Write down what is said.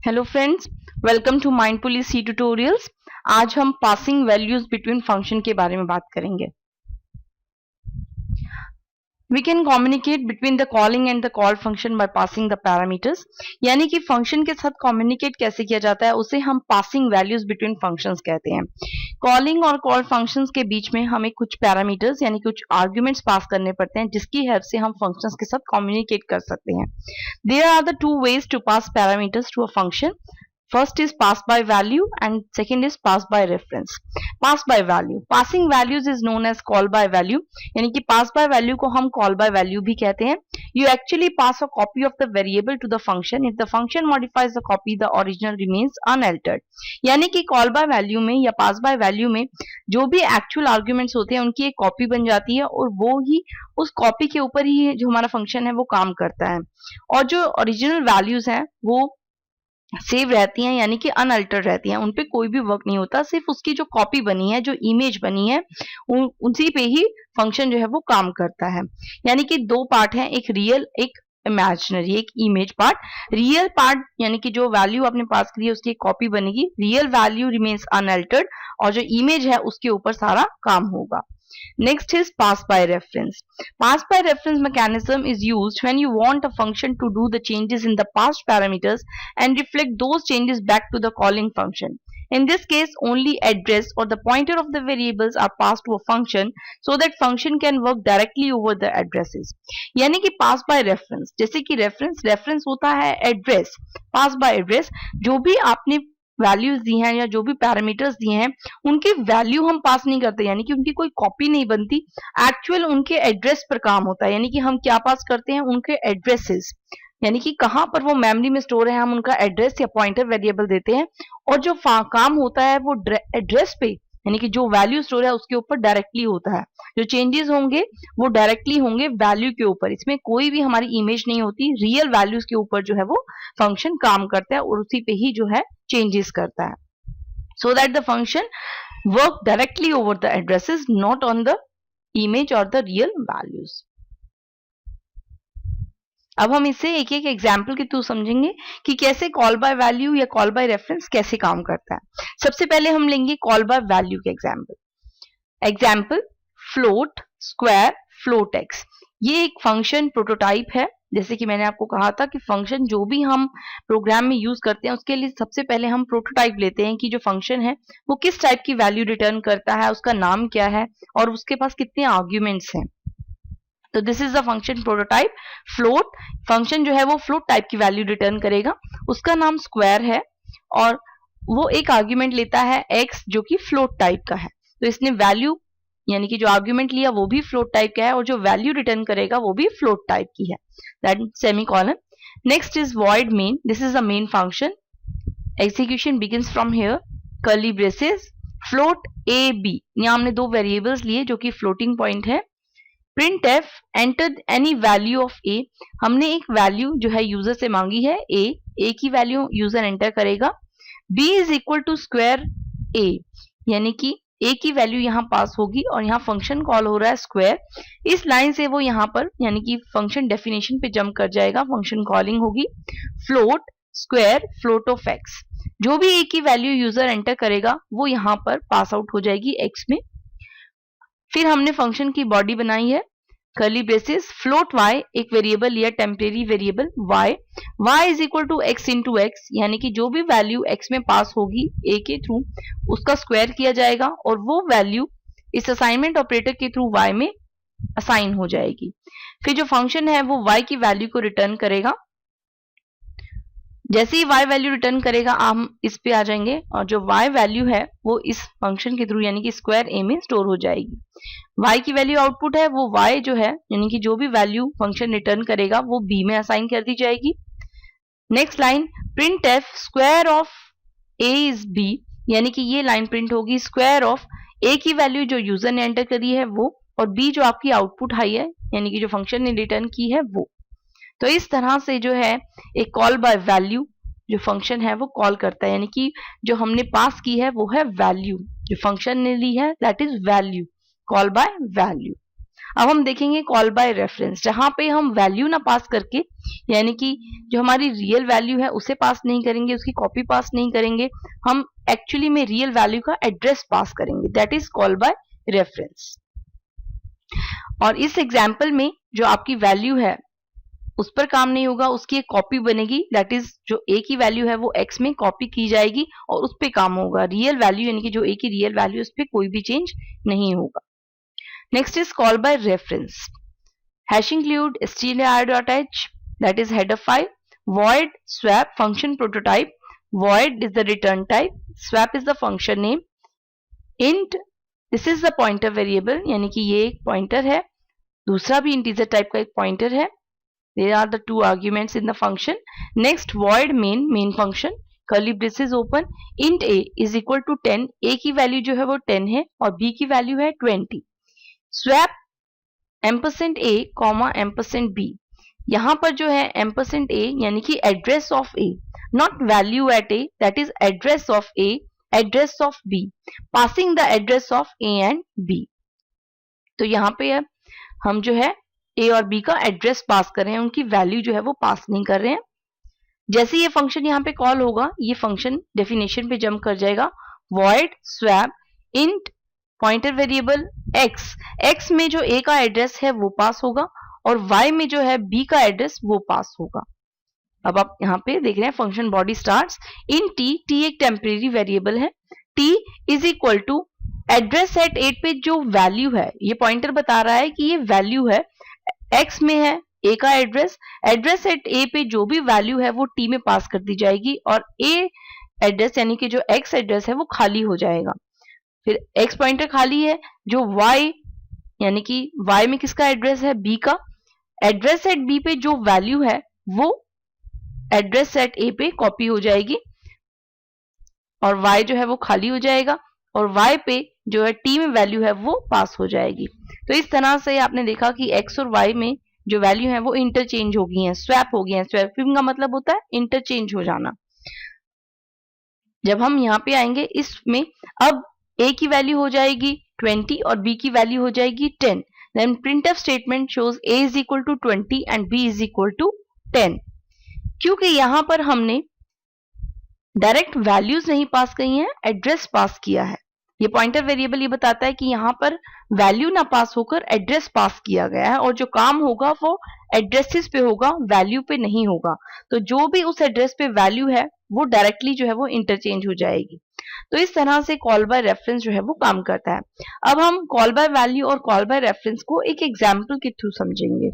Hello friends, welcome to mindfully see tutorials. आज हम passing values between function के बारे में बात करेंगे। We can communicate between the calling and the call function by passing the parameters. यानी कि फंक्शन के साथ कम्युनिकेट कैसे किया जाता है उसे हम पासिंग वैल्यूज बिटवीन फंक्शंस कहते हैं। कॉलिंग और कॉल फंक्शंस के बीच में हमें कुछ पैरामीटर्स यानी कुछ आर्ग्यूमेंट्स पास करने पड़ते हैं जिसकी हेल्प से हम फंक्शंस के साथ कम्युनिकेट कर सकते हैं। There are the two ways to pass parameters to a function. First is pass by value and second is pass by reference. Pass by value. Passing values is known as call by value. यानी कि pass by value को हम call by value भी कहते हैं. You actually pass a copy of the variable to the function. If the function modifies the copy, the original remains unaltered. यानी कि call by value में या pass by value में जो भी actual arguments होते हैं उनकी एक कॉपी बन जाती है और वो ही उस कॉपी के ऊपर ही जो हमारा फंक्शन है वो काम करता है और जो ओरिजिनल वैल्यूज हैं वो सेव रहती हैं यानी कि अनअल्टर्ड रहती हैं, उन पे कोई भी वर्क नहीं होता, सिर्फ उसकी जो कॉपी बनी है, जो इमेज बनी है उसी पे ही फंक्शन जो है वो काम करता है। यानी कि दो पार्ट हैं, एक रियल एक इमेजिनरी, एक इमेज पार्ट। रियल पार्ट यानी कि जो वैल्यू आपने पास करी है उसकी एक कॉपी बनेगी, रियल वैल्यू रिमेन्स अनअल्टर्ड और जो इमेज है उसके ऊपर सारा काम होगा। Next is pass by reference. Pass by reference mechanism is used when you want a function to do the changes in the passed parameters and reflect those changes back to the calling function. In this case, only address or the pointer of the variables are passed to a function so that function can work directly over the addresses. यानी कि pass by reference, जैसे कि reference होता है address, pass by address, जो भी आपने values दी हैं या जो भी पैरामीटर्स दिए हैं उनकी वैल्यू हम पास नहीं करते, यानी कि उनकी कोई कॉपी नहीं बनती, एक्चुअल उनके एड्रेस पर काम होता है। यानी कि हम क्या पास करते हैं, उनके एड्रेसेस, यानी कि कहाँ पर वो मेमोरी में स्टोर है हम उनका एड्रेस या पॉइंटर वेरिएबल देते हैं और जो काम होता है वो एड्रेस पे यानी कि जो वैल्यू स्टोर है उसके ऊपर डायरेक्टली होता है। जो चेंजेस होंगे वो डायरेक्टली होंगे वैल्यू के ऊपर, इसमें कोई भी हमारी इमेज नहीं होती, रियल वैल्यूज के ऊपर जो है वो फंक्शन काम करता है और उसी पे ही जो है चेंजेस करता है, so that the function work directly over the addresses, not on the image or the real values. अब हम इसे एक एक एग्जाम्पल के थ्रू समझेंगे कि कैसे कॉल बाय वैल्यू या कॉल बाय रेफरेंस कैसे काम करता है। सबसे पहले हम लेंगे कॉल बाय वैल्यू के example float square float x. ये एक फंक्शन प्रोटोटाइप है। जैसे कि मैंने आपको कहा था कि फंक्शन जो भी हम प्रोग्राम में यूज करते हैं उसके लिए सबसे पहले हम प्रोटोटाइप लेते हैं कि जो फंक्शन है वो किस टाइप की वैल्यू रिटर्न करता है, उसका नाम क्या है और उसके पास कितने आर्ग्यूमेंट्स हैं। तो this is the function prototype. Float function जो है वो फ्लोट टाइप की वैल्यू रिटर्न करेगा, उसका नाम स्क्वायर है और वो एक आर्ग्यूमेंट लेता है एक्स जो कि फ्लोट टाइप का है। तो इसने वैल्यू यानी कि जो आर्ग्यूमेंट लिया वो भी फ्लोट टाइप का है और जो वैल्यू रिटर्न करेगा वो भी फ्लोट टाइप की है, that semicolon. Next is void main, this is the main function, execution begins from here, curly braces, float A B, यहाँ हमने दो वेरिएबल्स लिए जो कि फ्लोटिंग पॉइंट है। Print F enter any value of A, हमने एक वैल्यू जो है यूजर से मांगी है ए की वैल्यू यूजर एंटर करेगा। B is equal to square A, यानी कि ए की वैल्यू यहाँ पास होगी और यहाँ फंक्शन कॉल हो रहा है स्क्वायर। इस लाइन से वो यहाँ पर यानी कि फंक्शन डेफिनेशन पे जंप कर जाएगा, फंक्शन कॉलिंग होगी float square float of x. जो भी ए की वैल्यू यूजर एंटर करेगा वो यहाँ पर पास आउट हो जाएगी एक्स में। फिर हमने फंक्शन की बॉडी बनाई है कर्ली ब्रेसेस, फ्लोट y, एक वेरिएबल लिया temporary variable y is equal to x into x, यानी कि जो भी वैल्यू x में पास होगी a के थ्रू उसका स्क्वायर किया जाएगा और वो वैल्यू इस असाइनमेंट ऑपरेटर के थ्रू y में असाइन हो जाएगी। फिर जो फंक्शन है वो y की वैल्यू को रिटर्न करेगा। जैसे ही y वैल्यू रिटर्न करेगा हम इस पे आ जाएंगे और जो y वैल्यू है वो इस फंक्शन के थ्रू यानी कि स्क्वायर a में स्टोर हो जाएगी। y की वैल्यू आउटपुट है वो y जो है यानी कि जो भी वैल्यू फंक्शन रिटर्न करेगा वो b में असाइन कर दी जाएगी। Next line print F square of a is b, यानी कि ये लाइन प्रिंट होगी स्क्वायर ऑफ a की वैल्यू जो यूजर ने एंटर करी है वो और b जो आपकी आउटपुट आई है यानी कि जो फंक्शन ने रिटर्न की है वो। तो इस तरह से जो है एक कॉल बाय वैल्यू जो फंक्शन है वो कॉल करता है, यानी कि जो हमने पास की है वो है वैल्यू, जो फंक्शन ने ली है that is value, call by value. अब हम देखेंगे कॉल बाय रेफरेंस, जहां पे हम वैल्यू ना पास करके, यानी कि जो हमारी रियल वैल्यू है उसे पास नहीं करेंगे, उसकी कॉपी पास नहीं करेंगे, हम एक्चुअली में रियल वैल्यू का एड्रेस पास करेंगे, that is call by reference. और इस एग्जाम्पल में जो आपकी वैल्यू है उस पर काम नहीं होगा, उसकी एक कॉपी बनेगी, दैट इज जो ए की वैल्यू है वो एक्स में कॉपी की जाएगी और उस पर काम होगा। रियल वैल्यू यानी कि जो ए की रियल वैल्यू उस पर कोई भी चेंज नहीं होगा। Next is call by reference. Hash include str.h, that is header file, void swap function prototype, void is the return type, swap is the function name, int this is the pointer variable यानी कि ये एक pointer है, दूसरा भी integer type का एक pointer है, there are the two arguments in the function. Next void main function, curly braces open, int a is equal to 10, a की वैल्यू जो है वो 10 है और b की वैल्यू है 20, swap ampersand a comma ampersand b, यहां पर जो है एम्परसेंड a यानी कि address of a, not value at a, that is address of a, address of b, passing the address of a and b। तो यहां पे हम जो है a और b का एड्रेस पास कर रहे हैं, उनकी वैल्यू जो है वो पास नहीं कर रहे हैं। जैसे ये फंक्शन यहाँ पे कॉल होगा, ये फंक्शन डेफिनेशन पे जंप कर जाएगा, void swap int pointer variable x में जो a का एड्रेस है वो पास होगा और y में जो है b का एड्रेस वो पास होगा। अब आप यहाँ पे देख रहे हैं function body starts in t एक टेम्परेरी वेरिएबल है, t is equal to address at 8 पे जो वैल्यू है, ये पॉइंटर बता रहा है कि ये वैल्यू है, x में है a का एड्रेस, एड्रेस एट a पे जो भी वैल्यू है वो t में पास कर दी जाएगी और a एड्रेस यानी कि जो x एड्रेस है वो खाली हो जाएगा। फिर x पॉइंटर खाली है, जो y यानी कि y में किसका एड्रेस है, b का, एड्रेस एट b पे जो वैल्यू है वो एड्रेस एट a पे कॉपी हो जाएगी और y जो है वो खाली हो जाएगा और y पे जो है t में वैल्यू है वो पास हो जाएगी। तो इस तरह से आपने देखा कि x और y में जो वैल्यू है वो इंटरचेंज हो गई हैं, स्वैप हो गई हैं। स्वैपिंग का मतलब होता है इंटरचेंज हो जाना। जब हम यहाँ पे आएंगे इसमें, अब a की वैल्यू हो जाएगी 20 और b की वैल्यू हो जाएगी 10, then printf statement shows a is equal to 20 and b is equal to 10। क्योंकि यहां पर हमने डायरेक्ट वैल्यूज नहीं पास की हैं, एड्रेस पास किया है। ये पॉइंटर वेरिएबल ये बताता है कि यहाँ पर वैल्यू ना पास होकर एड्रेस पास किया गया है और जो काम होगा वो एड्रेसेस पे होगा, वैल्यू पे नहीं होगा। तो जो भी उस एड्रेस पे वैल्यू है वो डायरेक्टली जो है वो इंटरचेंज हो जाएगी। तो इस तरह से कॉल बाय रेफरेंस जो है वो काम करता है। अब हम कॉल बाय वैल्यू और कॉल बाय रेफरेंस को एक एग्जाम्पल के थ्रू समझेंगे।